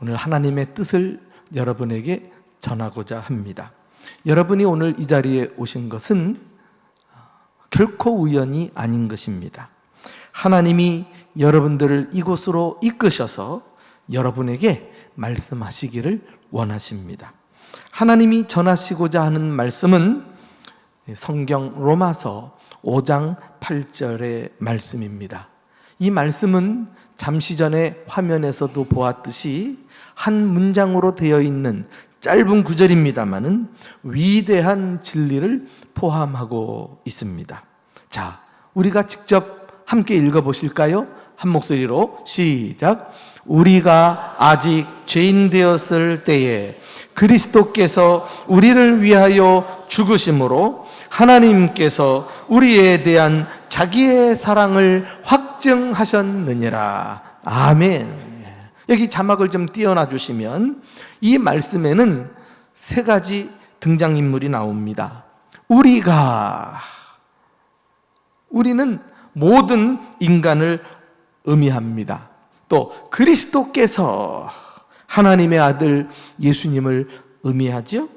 오늘 하나님의 뜻을 여러분에게 전하고자 합니다. 여러분이 오늘 이 자리에 오신 것은 결코 우연이 아닌 것입니다. 하나님이 여러분들을 이곳으로 이끄셔서 여러분에게 말씀하시기를 원하십니다. 하나님이 전하시고자 하는 말씀은 성경 로마서 5장 8절의 말씀입니다. 이 말씀은 잠시 전에 화면에서도 보았듯이 한 문장으로 되어 있는 짧은 구절입니다마는 위대한 진리를 포함하고 있습니다. 자, 우리가 직접 함께 읽어보실까요? 한 목소리로 시작. 우리가 아직 죄인 되었을 때에 그리스도께서 우리를 위하여 죽으심으로 하나님께서 우리에 대한 자기의 사랑을 확증하셨느니라. 아멘. 여기 자막을 좀 띄워놔 주시면 이 말씀에는 세 가지 등장인물이 나옵니다. 우리는 모든 인간을 의미합니다. 또 그리스도께서 하나님의 아들 예수님을 의미하죠.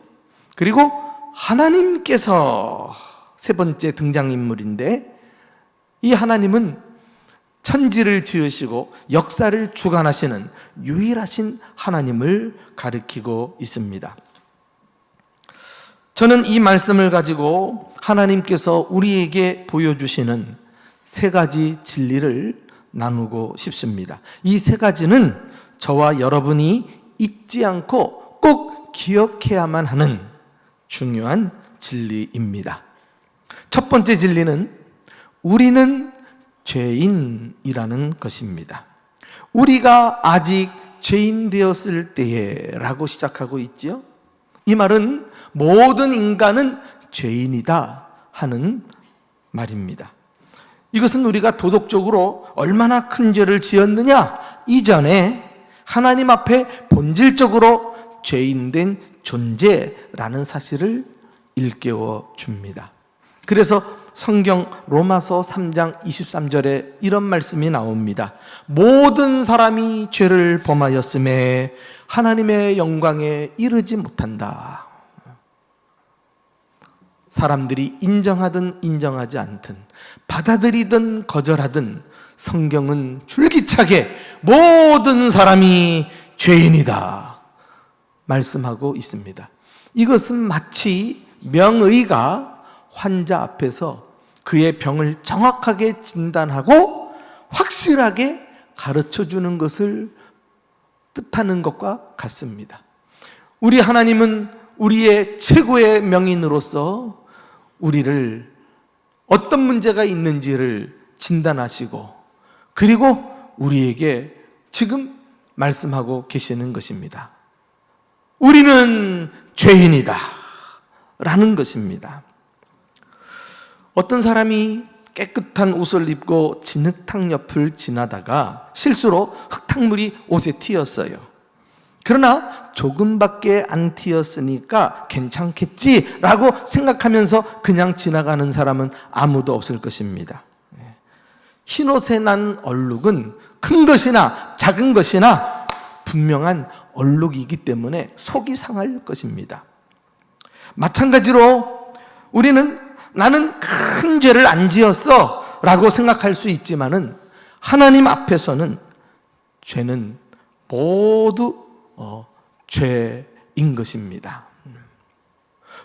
그리고 하나님께서 세 번째 등장인물인데, 이 하나님은 천지를 지으시고 역사를 주관하시는 유일하신 하나님을 가리키고 있습니다. 저는 이 말씀을 가지고 하나님께서 우리에게 보여주시는 세 가지 진리를 나누고 싶습니다. 이 세 가지는 저와 여러분이 잊지 않고 꼭 기억해야만 하는 중요한 진리입니다. 첫 번째 진리는 우리는 죄인이라는 것입니다. 우리가 아직 죄인 되었을 때에 라고 시작하고 있죠. 이 말은 모든 인간은 죄인이다 하는 말입니다. 이것은 우리가 도덕적으로 얼마나 큰 죄를 지었느냐 이전에 하나님 앞에 본질적으로 죄인된 존재라는 사실을 일깨워 줍니다. 그래서 성경 로마서 3장 23절에 이런 말씀이 나옵니다. 모든 사람이 죄를 범하였음에 하나님의 영광에 이르지 못한다. 사람들이 인정하든 인정하지 않든, 받아들이든 거절하든 성경은 줄기차게 모든 사람이 죄인이다 말씀하고 있습니다. 이것은 마치 명의가 환자 앞에서 그의 병을 정확하게 진단하고 확실하게 가르쳐주는 것을 뜻하는 것과 같습니다. 우리 하나님은 우리의 최고의 명인으로서 우리를 어떤 문제가 있는지를 진단하시고, 그리고 우리에게 지금 말씀하고 계시는 것입니다. 우리는 죄인이다 라는 것입니다. 어떤 사람이 깨끗한 옷을 입고 진흙탕 옆을 지나다가 실수로 흙탕물이 옷에 튀었어요. 그러나 조금밖에 안 튀었으니까 괜찮겠지라고 생각하면서 그냥 지나가는 사람은 아무도 없을 것입니다. 흰옷에 난 얼룩은 큰 것이나 작은 것이나 분명한 얼룩이기 때문에 속이 상할 것입니다. 마찬가지로 우리는 나는 큰 죄를 안 지었어 라고 생각할 수 있지만은 하나님 앞에서는 죄는 모두 죄인 것입니다.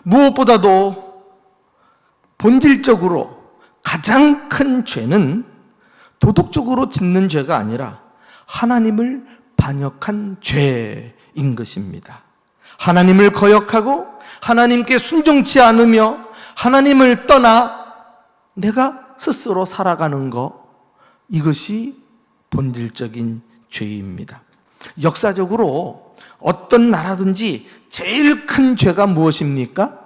무엇보다도 본질적으로 가장 큰 죄는 도덕적으로 짓는 죄가 아니라 하나님을 반역한 죄인 것입니다. 하나님을 거역하고 하나님께 순종치 않으며 하나님을 떠나 내가 스스로 살아가는 것, 이것이 본질적인 죄입니다. 역사적으로 어떤 나라든지 제일 큰 죄가 무엇입니까?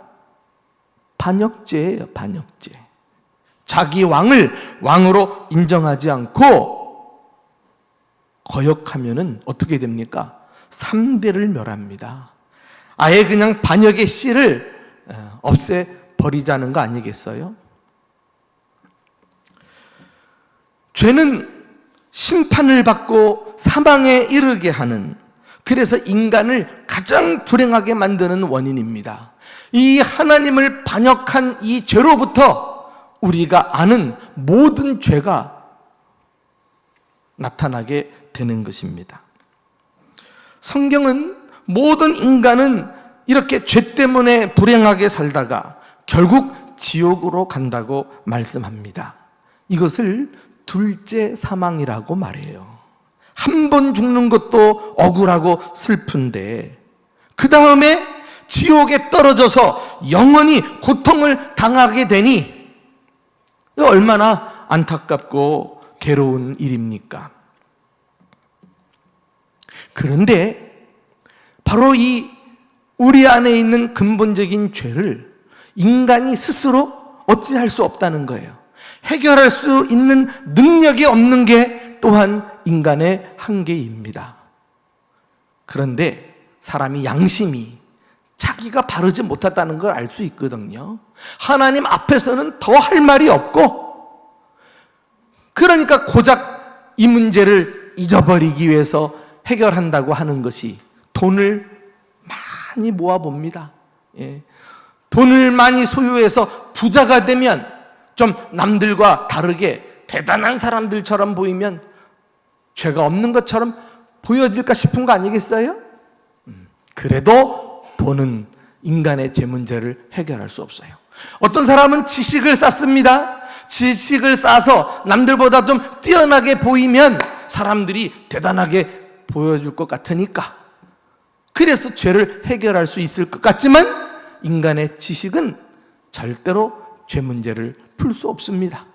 반역죄예요. 반역죄. 자기 왕을 왕으로 인정하지 않고 거역하면은 어떻게 됩니까? 3대를 멸합니다. 아예 그냥 반역의 씨를 없애버리자는 거 아니겠어요? 죄는 심판을 받고 사망에 이르게 하는 그래서 인간을 가장 불행하게 만드는 원인입니다. 이 하나님을 반역한 이 죄로부터 우리가 아는 모든 죄가 나타나게 되는 것입니다. 성경은 모든 인간은 이렇게 죄 때문에 불행하게 살다가 결국 지옥으로 간다고 말씀합니다. 이것을 둘째 사망이라고 말해요. 한 번 죽는 것도 억울하고 슬픈데 그 다음에 지옥에 떨어져서 영원히 고통을 당하게 되니 얼마나 안타깝고 괴로운 일입니까? 그런데 바로 이 우리 안에 있는 근본적인 죄를 인간이 스스로 어찌할 수 없다는 거예요. 해결할 수 있는 능력이 없는 게 또한 인간의 한계입니다. 그런데 사람이 양심이 자기가 바르지 못하다는 걸 알 수 있거든요. 하나님 앞에서는 더 할 말이 없고, 그러니까 고작 이 문제를 잊어버리기 위해서 해결한다고 하는 것이 돈을 많이 모아봅니다. 돈을 많이 소유해서 부자가 되면 좀 남들과 다르게 대단한 사람들처럼 보이면 죄가 없는 것처럼 보여질까 싶은 거 아니겠어요? 그래도 돈은 인간의 죄 문제를 해결할 수 없어요. 어떤 사람은 지식을 쌓습니다. 지식을 쌓아서 남들보다 좀 뛰어나게 보이면 사람들이 대단하게 보여줄 것 같으니까, 그래서 죄를 해결할 수 있을 것 같지만 인간의 지식은 절대로 죄 문제를 풀 수 없습니다.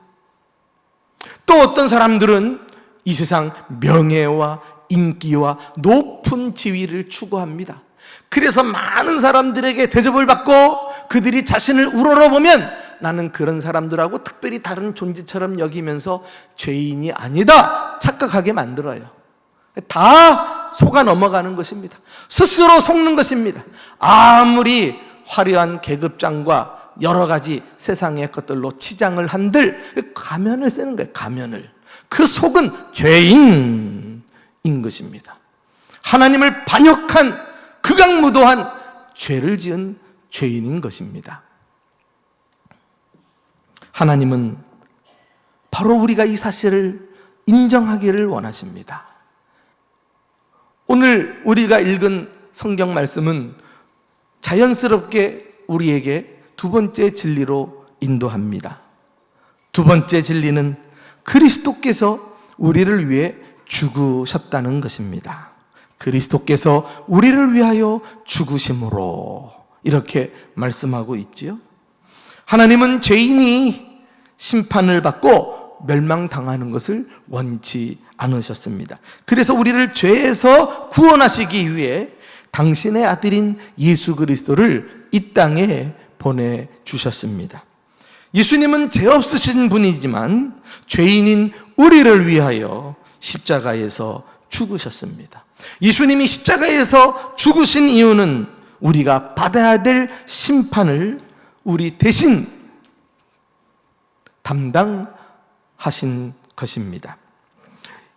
또 어떤 사람들은 이 세상 명예와 인기와 높은 지위를 추구합니다. 그래서 많은 사람들에게 대접을 받고 그들이 자신을 우러러보면 나는 그런 사람들하고 특별히 다른 존재처럼 여기면서 죄인이 아니다 착각하게 만들어요. 다 속아 넘어가는 것입니다. 스스로 속는 것입니다. 아무리 화려한 계급장과 여러 가지 세상의 것들로 치장을 한들 가면을 쓰는 거예요. 가면을. 그 속은 죄인인 것입니다. 하나님을 반역한 극악무도한 죄를 지은 죄인인 것입니다. 하나님은 바로 우리가 이 사실을 인정하기를 원하십니다. 오늘 우리가 읽은 성경 말씀은 자연스럽게 우리에게 두 번째 진리로 인도합니다. 두 번째 진리는 그리스도께서 우리를 위해 죽으셨다는 것입니다. 그리스도께서 우리를 위하여 죽으심으로 이렇게 말씀하고 있지요. 하나님은 죄인이 심판을 받고 멸망당하는 것을 원치 않으셨습니다. 그래서 우리를 죄에서 구원하시기 위해 당신의 아들인 예수 그리스도를 이 땅에 보내주셨습니다. 예수님은 죄 없으신 분이지만 죄인인 우리를 위하여 십자가에서 죽으셨습니다. 예수님이 십자가에서 죽으신 이유는 우리가 받아야 될 심판을 우리 대신 담당하신 것입니다.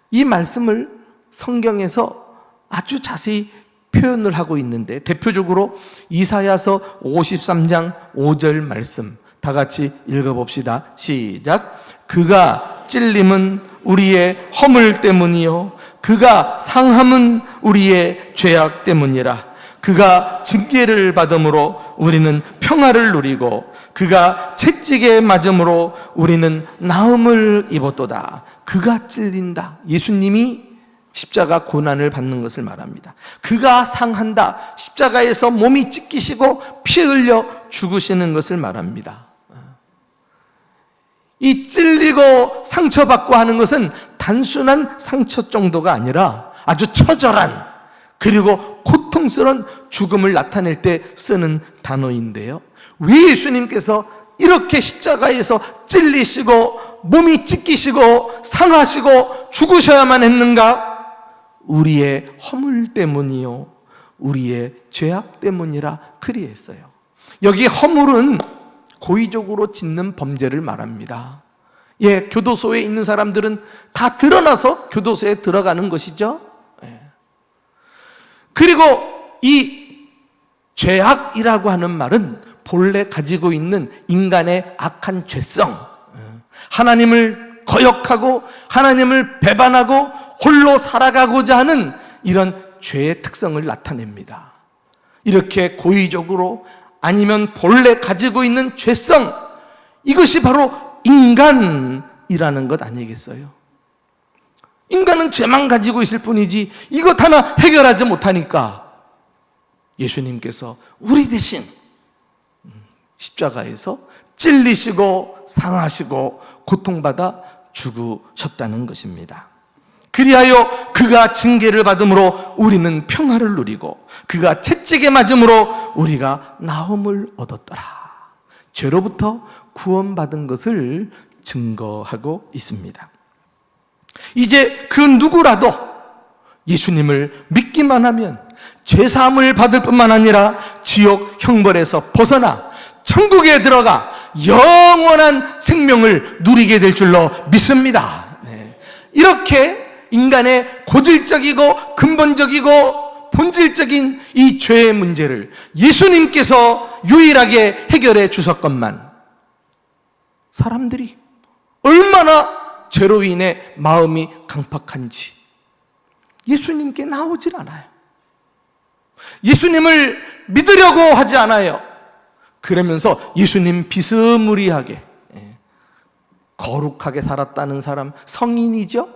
이 말씀을 성경에서 아주 자세히 표현을 하고 있는데, 대표적으로 이사야서 53장 5절 말씀 다 같이 읽어봅시다. 시작. 그가 찔림은 우리의 허물 때문이요 그가 상함은 우리의 죄악 때문이라. 그가 징계를 받음으로 우리는 평화를 누리고 그가 채찍에 맞음으로 우리는 나음을 입었도다. 그가 찔린다. 예수님이 십자가 고난을 받는 것을 말합니다. 그가 상한다. 십자가에서 몸이 찢기시고 피 흘려 죽으시는 것을 말합니다. 이 찔리고 상처받고 하는 것은 단순한 상처 정도가 아니라 아주 처절한 그리고 고통스러운 죽음을 나타낼 때 쓰는 단어인데요. 왜 예수님께서 이렇게 십자가에서 찔리시고 몸이 찢기시고 상하시고 죽으셔야만 했는가? 우리의 허물 때문이요 우리의 죄악 때문이라 그리했어요. 여기 허물은 고의적으로 짓는 범죄를 말합니다. 교도소에 있는 사람들은 다 드러나서 교도소에 들어가는 것이죠. 그리고 이 죄악이라고 하는 말은 본래 가지고 있는 인간의 악한 죄성, 하나님을 거역하고 하나님을 배반하고 홀로 살아가고자 하는 이런 죄의 특성을 나타냅니다. 이렇게 고의적으로 아니면 본래 가지고 있는 죄성, 이것이 바로 인간이라는 것 아니겠어요? 인간은 죄만 가지고 있을 뿐이지 이것 하나 해결하지 못하니까 예수님께서 우리 대신 십자가에서 찔리시고 상하시고 고통받아 죽으셨다는 것입니다. 그리하여 그가 징계를 받음으로 우리는 평화를 누리고 그가 채찍에 맞음으로 우리가 나음을 얻었더라. 죄로부터 구원받은 것을 증거하고 있습니다. 이제 그 누구라도 예수님을 믿기만 하면 죄사함을 받을 뿐만 아니라 지옥 형벌에서 벗어나 천국에 들어가 영원한 생명을 누리게 될 줄로 믿습니다. 이렇게 인간의 고질적이고 근본적이고 본질적인 이 죄의 문제를 예수님께서 유일하게 해결해 주셨건만 사람들이 얼마나 죄로 인해 마음이 강팍한지 예수님께 나오질 않아요. 예수님을 믿으려고 하지 않아요. 그러면서 예수님 비스무리하게 거룩하게 살았다는 사람, 성인이죠.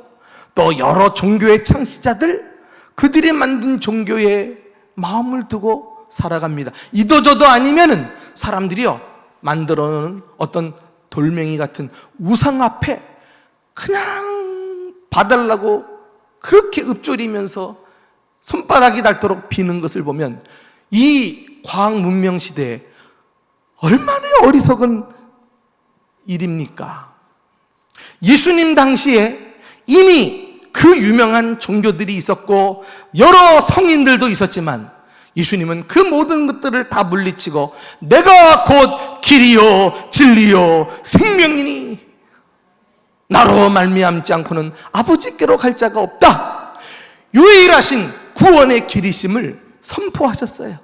또 여러 종교의 창시자들, 그들이 만든 종교에 마음을 두고 살아갑니다. 이도저도 아니면은 사람들이요 만들어 놓은 어떤 돌멩이 같은 우상 앞에 그냥 봐달라고 그렇게 읊조리면서 손바닥이 닳도록 비는 것을 보면 이 과학 문명 시대에 얼마나 어리석은 일입니까? 예수님 당시에 이미 그 유명한 종교들이 있었고 여러 성인들도 있었지만 예수님은 그 모든 것들을 다 물리치고 내가 곧 길이요 진리요 생명이니 나로 말미암지 않고는 아버지께로 갈 자가 없다. 유일하신 구원의 길이심을 선포하셨어요.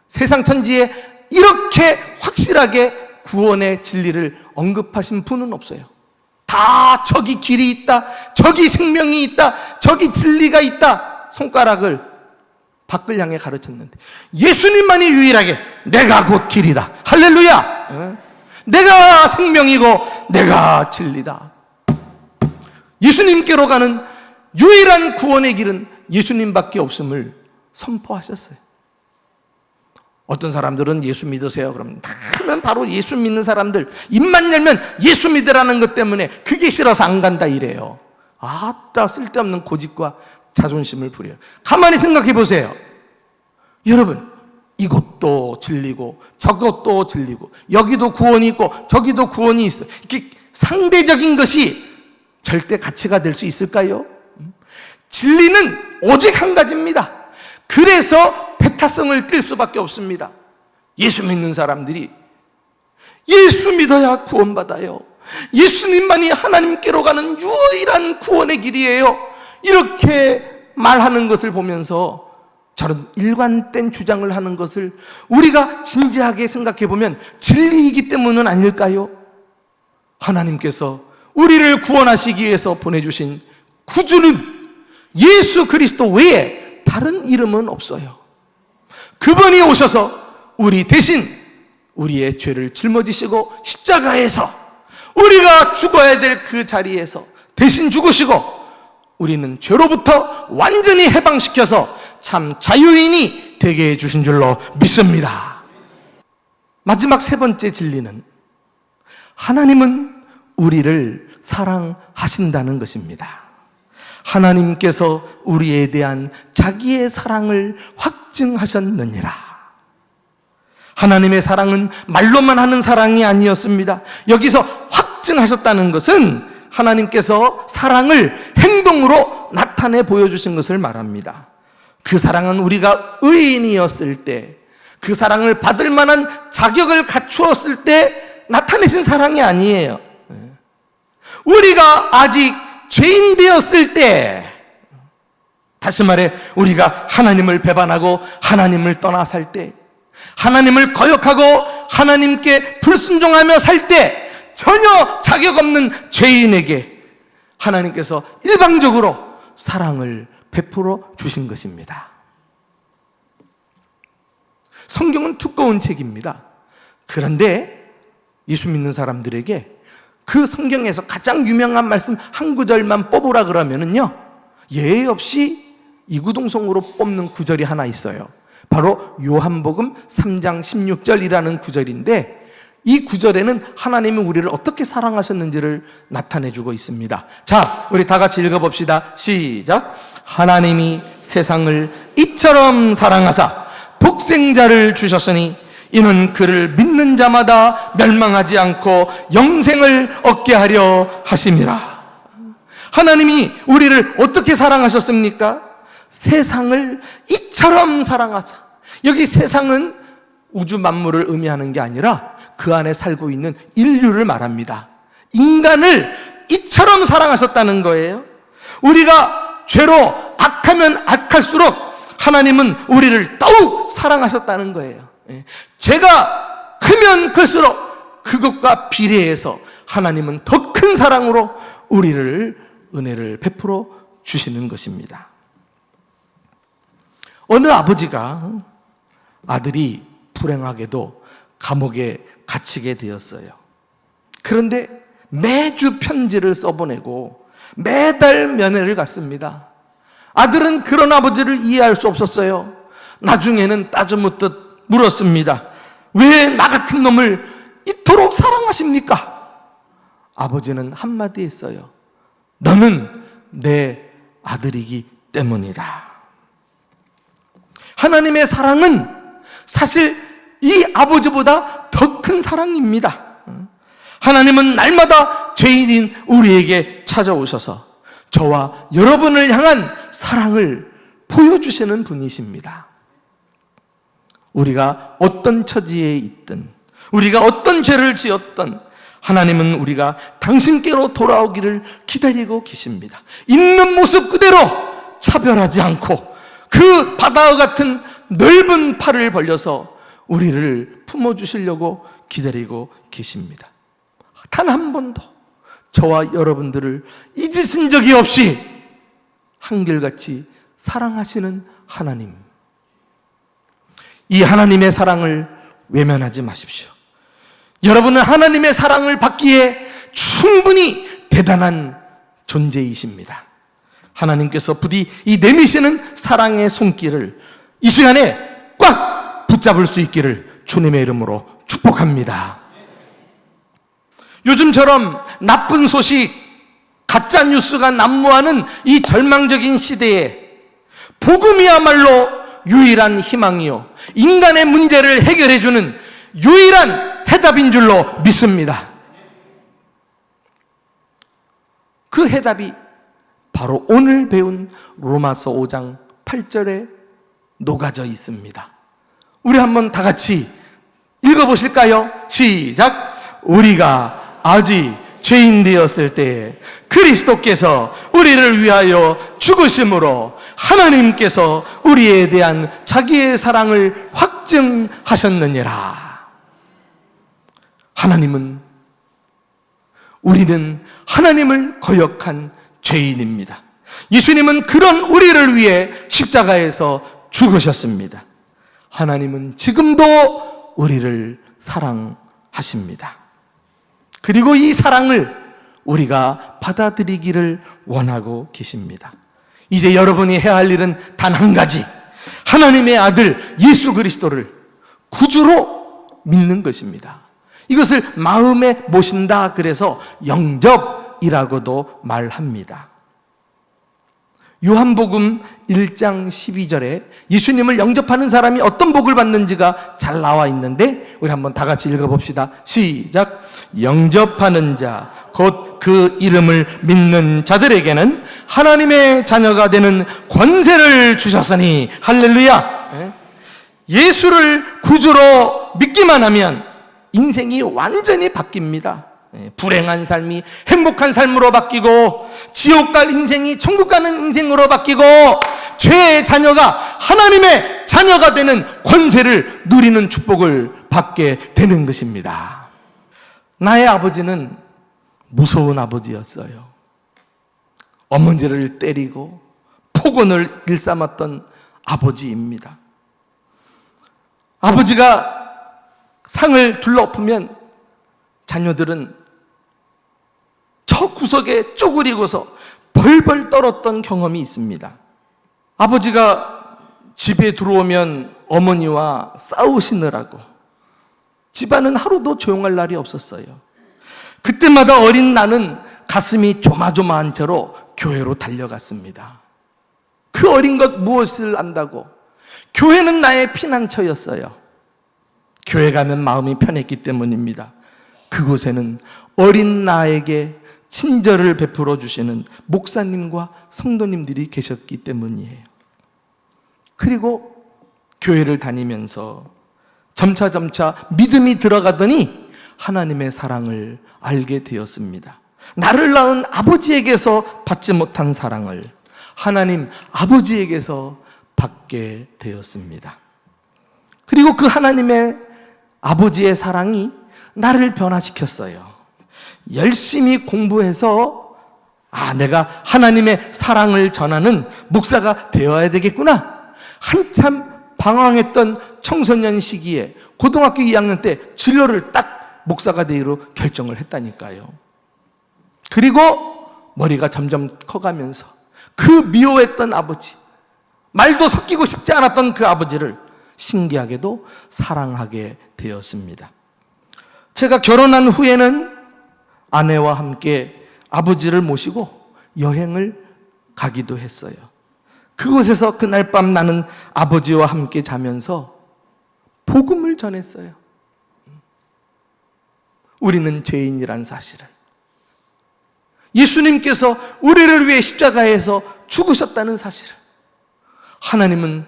세상 천지에 이렇게 확실하게 구원의 진리를 언급하신 분은 없어요. 다 저기 길이 있다, 저기 생명이 있다, 저기 진리가 있다 손가락을 밖을 향해 가르쳤는데 예수님만이 유일하게 내가 곧 길이다. 할렐루야. 내가 생명이고 내가 진리다. 예수님께로 가는 유일한 구원의 길은 예수님밖에 없음을 선포하셨어요. 어떤 사람들은 예수 믿으세요 그러면 나는 바로 예수 믿는 사람들 입만 열면 예수 믿으라는 것 때문에 그게 싫어서 안 간다 이래요. 아따 쓸데없는 고집과 자존심을 부려요. 가만히 생각해 보세요. 여러분 이것도 진리고 저것도 진리고 여기도 구원이 있고 저기도 구원이 있어. 이렇게 상대적인 것이 절대 가치가 될 수 있을까요? 진리는 오직 한 가지입니다. 그래서 배타성을 띨 수밖에 없습니다. 예수 믿는 사람들이 예수 믿어야 구원받아요. 예수님만이 하나님께로 가는 유일한 구원의 길이에요. 이렇게 말하는 것을 보면서 저런 일관된 주장을 하는 것을 우리가 진지하게 생각해 보면 진리이기 때문은 아닐까요? 하나님께서 우리를 구원하시기 위해서 보내주신 구주는 예수 그리스도 외에 다른 이름은 없어요. 그분이 오셔서 우리 대신 우리의 죄를 짊어지시고 십자가에서 우리가 죽어야 될 그 자리에서 대신 죽으시고 우리는 죄로부터 완전히 해방시켜서 참 자유인이 되게 해주신 줄로 믿습니다. 마지막 세 번째 진리는 하나님은 우리를 사랑하신다는 것입니다. 하나님께서 우리에 대한 자기의 사랑을 확증하셨느니라. 하나님의 사랑은 말로만 하는 사랑이 아니었습니다. 여기서 확증하셨다는 것은 하나님께서 사랑을 행동으로 나타내 보여주신 것을 말합니다. 그 사랑은 우리가 의인이었을 때, 그 사랑을 받을 만한 자격을 갖추었을 때 나타내신 사랑이 아니에요. 우리가 아직 죄인 되었을 때 다시 말해 우리가 하나님을 배반하고 하나님을 떠나 살 때, 하나님을 거역하고 하나님께 불순종하며 살 때 전혀 자격 없는 죄인에게 하나님께서 일방적으로 사랑을 베풀어 주신 것입니다. 성경은 두꺼운 책입니다. 그런데 예수 믿는 사람들에게 그 성경에서 가장 유명한 말씀 한 구절만 뽑으라 그러면은요, 예의 없이 이구동성으로 뽑는 구절이 하나 있어요. 바로 요한복음 3장 16절이라는 구절인데, 이 구절에는 하나님이 우리를 어떻게 사랑하셨는지를 나타내주고 있습니다. 자, 우리 다 같이 읽어봅시다. 시작. 하나님이 세상을 이처럼 사랑하사 독생자를 주셨으니 이는 그를 믿는 자마다 멸망하지 않고 영생을 얻게 하려 하심이라. 하나님이 우리를 어떻게 사랑하셨습니까? 세상을 이처럼 사랑하사. 여기 세상은 우주 만물을 의미하는 게 아니라 그 안에 살고 있는 인류를 말합니다. 인간을 이처럼 사랑하셨다는 거예요. 우리가 죄로 악하면 악할수록 하나님은 우리를 더욱 사랑하셨다는 거예요. 죄가 크면 클수록 그것과 비례해서 하나님은 더 큰 사랑으로 우리를 은혜를 베풀어 주시는 것입니다. 어느 아버지가 아들이 불행하게도 감옥에 갇히게 되었어요. 그런데 매주 편지를 써보내고 매달 면회를 갔습니다. 아들은 그런 아버지를 이해할 수 없었어요. 나중에는 따져묻듯 물었습니다. 왜 나 같은 놈을 이토록 사랑하십니까? 아버지는 한마디 했어요. 너는 내 아들이기 때문이다. 하나님의 사랑은 사실 이 아버지보다 더 큰 사랑입니다. 하나님은 날마다 죄인인 우리에게 찾아오셔서 저와 여러분을 향한 사랑을 보여주시는 분이십니다. 우리가 어떤 처지에 있든, 우리가 어떤 죄를 지었든 하나님은 우리가 당신께로 돌아오기를 기다리고 계십니다. 있는 모습 그대로 차별하지 않고 그 바다와 같은 넓은 팔을 벌려서 우리를 품어주시려고 기다리고 계십니다. 단 한 번도 저와 여러분들을 잊으신 적이 없이 한결같이 사랑하시는 하나님, 이 하나님의 사랑을 외면하지 마십시오. 여러분은 하나님의 사랑을 받기에 충분히 대단한 존재이십니다. 하나님께서 부디 이 내미시는 사랑의 손길을 이 시간에 꽉 붙잡을 수 있기를 주님의 이름으로 축복합니다. 요즘처럼 나쁜 소식, 가짜 뉴스가 난무하는 이 절망적인 시대에 복음이야말로 유일한 희망이요, 인간의 문제를 해결해주는 유일한 해답인 줄로 믿습니다. 그 해답이 바로 오늘 배운 로마서 5장 8절에 녹아져 있습니다. 우리 한번 다 같이 읽어보실까요? 시작. 우리가 아직 죄인 되었을 때 그리스도께서 우리를 위하여 죽으심으로 하나님께서 우리에 대한 자기의 사랑을 확증하셨느니라. 우리는 하나님을 거역한 죄인입니다. 예수님은 그런 우리를 위해 십자가에서 죽으셨습니다. 하나님은 지금도 우리를 사랑하십니다. 그리고 이 사랑을 우리가 받아들이기를 원하고 계십니다. 이제 여러분이 해야 할 일은 단 한 가지, 하나님의 아들 예수 그리스도를 구주로 믿는 것입니다. 이것을 마음에 모신다 그래서 영접이라고도 말합니다. 요한복음 1장 12절에 예수님을 영접하는 사람이 어떤 복을 받는지가 잘 나와 있는데 우리 한번 다 같이 읽어봅시다. 시작. 영접하는 자, 곧 그 이름을 믿는 자들에게는 하나님의 자녀가 되는 권세를 주셨으니. 할렐루야. 예수를 구주로 믿기만 하면 인생이 완전히 바뀝니다. 불행한 삶이 행복한 삶으로 바뀌고, 지옥 갈 인생이 천국 가는 인생으로 바뀌고, 죄의 자녀가 하나님의 자녀가 되는 권세를 누리는 축복을 받게 되는 것입니다. 나의 아버지는 무서운 아버지였어요. 어머니를 때리고 폭언을 일삼았던 아버지입니다. 아버지가 상을 둘러엎으면 자녀들은 저 구석에 쪼그리고서 벌벌 떨었던 경험이 있습니다. 아버지가 집에 들어오면 어머니와 싸우시느라고 집안은 하루도 조용할 날이 없었어요. 그때마다 어린 나는 가슴이 조마조마한 채로 교회로 달려갔습니다. 그 어린 것 무엇을 안다고? 교회는 나의 피난처였어요. 교회 가면 마음이 편했기 때문입니다. 그곳에는 어린 나에게 친절을 베풀어 주시는 목사님과 성도님들이 계셨기 때문이에요. 그리고 교회를 다니면서 점차 믿음이 들어가더니 하나님의 사랑을 알게 되었습니다. 나를 낳은 아버지에게서 받지 못한 사랑을 하나님 아버지에게서 받게 되었습니다. 그리고 그 하나님의 아버지의 사랑이 나를 변화시켰어요. 열심히 공부해서 내가 하나님의 사랑을 전하는 목사가 되어야 되겠구나. 한참 방황했던 청소년 시기에 고등학교 2학년 때 진로를 딱 목사가 되기로 결정을 했다니까요. 그리고 머리가 점점 커가면서 그 미워했던 아버지, 말도 섞이고 싶지 않았던 그 아버지를 신기하게도 사랑하게 되었습니다. 제가 결혼한 후에는 아내와 함께 아버지를 모시고 여행을 가기도 했어요. 그곳에서 그날 밤 나는 아버지와 함께 자면서 복음을 전했어요. 우리는 죄인이란 사실을, 예수님께서 우리를 위해 십자가에서 죽으셨다는 사실을, 하나님은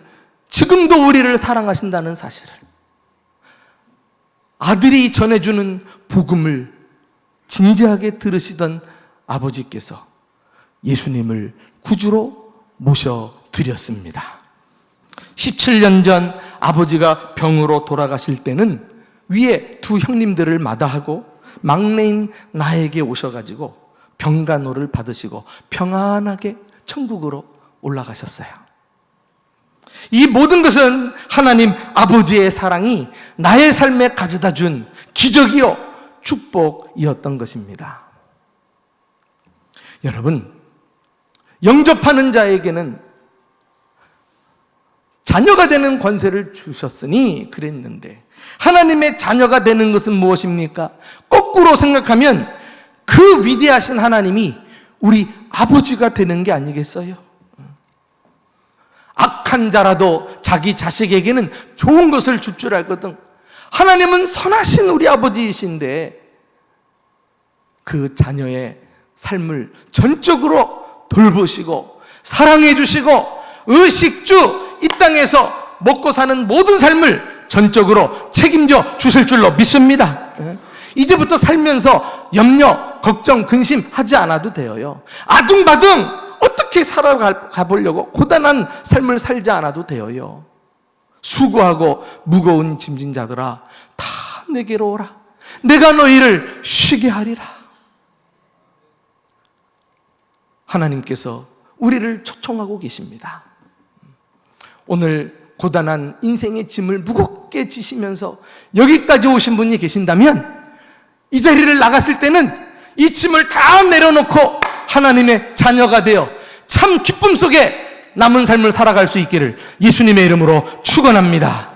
지금도 우리를 사랑하신다는 사실을, 아들이 전해주는 복음을 진지하게 들으시던 아버지께서 예수님을 구주로 모셔드렸습니다. 17년 전 아버지가 병으로 돌아가실 때는 위에 두 형님들을 마다하고 막내인 나에게 오셔가지고 병간호를 받으시고 평안하게 천국으로 올라가셨어요. 이 모든 것은 하나님 아버지의 사랑이 나의 삶에 가져다 준 기적이요 축복이었던 것입니다. 여러분, 영접하는 자에게는 자녀가 되는 권세를 주셨으니 그랬는데, 하나님의 자녀가 되는 것은 무엇입니까? 거꾸로 생각하면 그 위대하신 하나님이 우리 아버지가 되는 게 아니겠어요? 악한 자라도 자기 자식에게는 좋은 것을 줄 줄 알거든. 하나님은 선하신 우리 아버지이신데 그 자녀의 삶을 전적으로 돌보시고 사랑해 주시고 의식주 이 땅에서 먹고 사는 모든 삶을 전적으로 책임져 주실 줄로 믿습니다. 이제부터 살면서 염려, 걱정, 근심하지 않아도 돼요. 아둥바둥 어떻게 살아가 보려고 고단한 삶을 살지 않아도 돼요. 수고하고 무거운 짐진 자들아 다 내게로 오라. 내가 너희를 쉬게 하리라. 하나님께서 우리를 초청하고 계십니다. 오늘 고단한 인생의 짐을 무겁게 지시면서 여기까지 오신 분이 계신다면 이 자리를 나갔을 때는 이 짐을 다 내려놓고 하나님의 자녀가 되어 참 기쁨 속에 남은 삶을 살아갈 수 있기를 예수님의 이름으로 축원합니다.